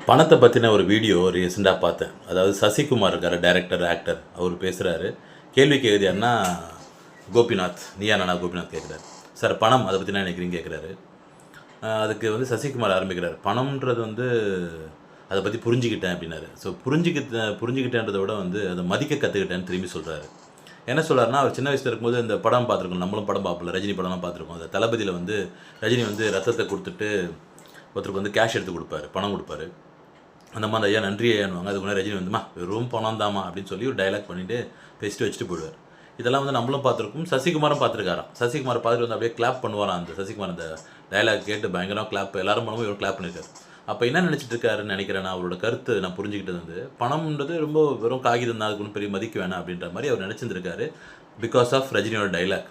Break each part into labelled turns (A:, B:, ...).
A: பணத்தை பற்றின ஒரு வீடியோ ரீசெண்டாக பார்த்தேன். அதாவது சசிகுமார் இருக்கார், டைரக்டர், ஆக்டர். அவர் பேசுகிறாரு. கேள்வி கேட்குது கோபிநாத், நீயா நானா கோபிநாத் கேட்குறாரு. சார் பணம் அதை பற்றி என்ன நினைக்கிறீங்க கேட்குறாரு. அதுக்கு சசிகுமார் ஆரம்பிக்கிறார். பணம்ன்றது அதை பற்றி புரிஞ்சுக்கிட்டேன் அப்படின்னாரு. ஸோ புரிஞ்சுக்கிட்டேன்றதை விட அதை மதிக்க கற்றுக்கிட்டேன்னு திரும்பி சொல்கிறாரு. என்ன சொல்கிறாருன்னா, அவர் சின்ன வயசில் இருக்கும்போது இந்த படம் பார்த்துருக்கோம், நம்மளும் படம் பார்ப்போம்ல, ரஜினி படம்லாம் பார்த்துருக்கோம். அந்த தளபதியில் ரஜினி ரத்தத்தை கொடுத்துட்டு ஒருத்தருக்கு கேஷ் எடுத்து கொடுப்பாரு, பணம் கொடுப்பாரு. அந்த மாதிரி ஐயா நன்றி ஐயானுவாங்க. அதுக்கு முன்னாடி ரஜினி வெறும் பணம் தாமா அப்படின்னு சொல்லி ஒரு டைலாக் பண்ணிவிட்டு பேசிட்டு வச்சுட்டு போயிடுவார். இதெல்லாம் நம்மளும் பார்த்துருக்கோம், சசிகுமாரும் பார்த்துருக்காராம். சசிகுமார் பார்த்துட்டு அப்படியே கிளாப் பண்ணுவாராம். அந்த சசிகுமார் அந்த டைலாக் கேட்டு பயங்கரமாக கிளாப், எல்லாரும் பண்ணும்போது இவர் கிளாப் பண்ணியிருக்காரு. அப்போ என்ன நினச்சிட்டு இருக்காருன்னு நினைக்கிறேன் நான். அவரோட கருத்து நான் புரிஞ்சுக்கிட்டது பணம்ன்றது ரொம்ப வெறும் காகிதம் தான், அதுக்கு ஒன்றும் பெரிய மதிக்க வேணாம் அப்படின்ற மாதிரி அவர் நினச்சிருந்துருக்காரு, பிகாஸ் ஆஃப் ரஜினியோட டைலாக்.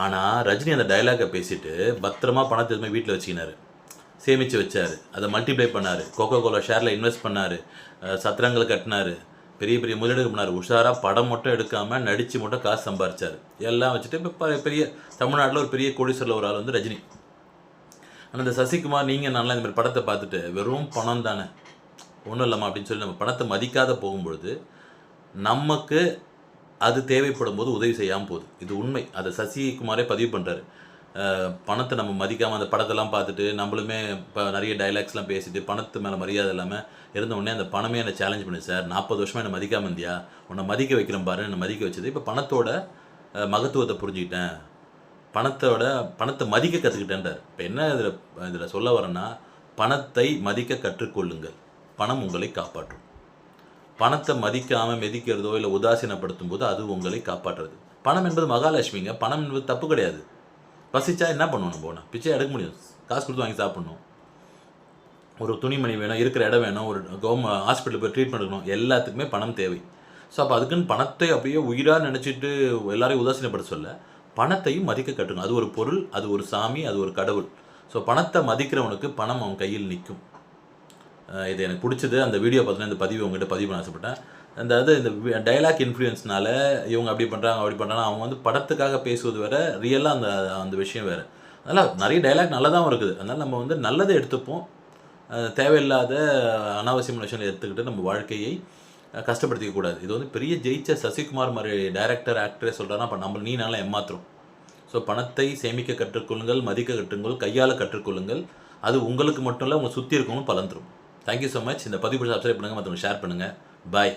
A: ஆனால் ரஜினி அந்த டைலாக்கை பேசிட்டு பத்திரமா பணத்தை எதுவுமே வீட்டில் வச்சுக்கினார், சேமித்து வச்சார், அதை மல்டிப்ளை பண்ணார், கோகோ கோலா ஷேரில் இன்வெஸ்ட் பண்ணார், சத்திரங்கள் கட்டினார், பெரிய பெரிய முதலீடு பண்ணார். உஷாராக படம் மட்டும் எடுக்காமல் நடித்து மட்டும் காசு சம்பாரிச்சார். எல்லாம் வச்சுட்டு இப்போ பெரிய தமிழ்நாட்டில் ஒரு பெரிய கோடீஸ்வரில் ஒரு ஆள் ரஜினி. ஆனால் இந்த சசிகுமார் நீங்கள் நல்லா இந்த மாதிரி படத்தை பார்த்துட்டு வெறும் பணம் தானே, ஒன்றும் இல்லாமல் அப்படின்னு சொல்லி நம்ம பணத்தை மதிக்காத போகும்பொழுது நமக்கு அது தேவைப்படும் போது உதவி செய்யாமல் போகுது. இது உண்மை. அதை சசிகுமாரே பதிவு பண்ணுறாரு. பணத்தை நம்ம மதிக்காமல் அந்த படத்தெல்லாம் பார்த்துட்டு நம்மளுமே இப்போ நிறைய டைலாக்ஸ்லாம் பேசிட்டு பணத்து மேலே மரியாதை இல்லாமல் இருந்தவுடனே அந்த பணமே என்னை சேலஞ்ச் பண்ணு சார், 40 வருஷமாக என்னை மதிக்காமல் இருந்தியா, உன்னை மதிக்க வைக்கிறேன் பாரு, என்னை மதிக்க வச்சது. இப்போ பணத்தோட மகத்துவத்தை புரிஞ்சுக்கிட்டேன், பணத்தை மதிக்க கற்றுக்கிட்டேன்றார். இப்போ என்ன இதில் சொல்ல வரேன்னா, பணத்தை மதிக்க கற்றுக்கொள்ளுங்கள், பணம் உங்களை காப்பாற்றும். பணத்தை மதிக்காமல் மெதிக்கிறதோ இல்லை உதாசீனப்படுத்தும் போது அது உங்களை காப்பாற்றுறது. பணம் என்பது மகாலட்சுமிங்க. பணம் என்பது தப்பு கிடையாது. பசிச்சா என்ன பண்ணுவோம், நம்ம போனால் பிச்சை எடுக்க முடியும், காசு கொடுத்து வாங்கி சாப்பிட்ணும், ஒரு துணிமணி வேணும், இருக்கிற இடம் வேணும், ஒரு ஹாஸ்பிட்டலுக்கு போய் ட்ரீட்மெண்ட் எடுக்கணும், எல்லாத்துக்குமே பணம் தேவை. ஸோ அப்போ அதுக்குன்னு பணத்தை அப்படியே உயிராக நினச்சிட்டு எல்லாரையும் உதாசீனப்படுத்த சொல்ல, பணத்தையும் மதிக்க கட்டுங்க. அது ஒரு பொருள், அது ஒரு சாமி, அது ஒரு கடவுள். ஸோ பணத்தை மதிக்கிறவனுக்கு பணம் அவன் கையில் நிற்கும். இது எனக்கு பிடிச்சது. அந்த வீடியோ பார்த்தோன்னா இந்த பதிவு உங்கள்கிட்ட பதிவு பண்ண ஆசைப்பட்டேன். இந்த டைலாக் இன்ஃப்ளூயன்ஸ்னால இவங்க அப்படி பண்ணுறாங்க அவங்க படத்துக்காக பேசுவது வேறு, ரியலாக அந்த விஷயம் வேறு. அதனால் நிறைய டைலாக் நல்லதாகவும் இருக்குது. அதனால் நம்ம நல்லதை எடுத்துப்போம், தேவையில்லாத அனாவசியமான விஷயங்களை எடுத்துக்கிட்டு நம்ம வாழ்க்கையை கஷ்டப்படுத்திக்க கூடாது. இது பெரிய ஜெயிச்ச சசிகுமார் மாதிரி டைரக்டர், ஆக்டரே சொல்கிறாங்கன்னா அப்போ நம்ம நல்லா ஏமாத்துறோம். ஸோ பணத்தை சேமிக்க கற்றுக்கொள்ளுங்கள், மதிக்க கற்றுக்கொள்ளுங்கள், கையால் கற்றுக்கொள்ளுங்கள். அது உங்களுக்கு மட்டும் இல்லை, உங்களை சுற்றி இருக்கவங்களும் பலன் தரும். Thank you so much. இந்த பதிவு சப்ஸ்கிரைப் பண்ணுங்கள், மற்றவங்க ஷேர் பண்ணுங்கள். பாய்.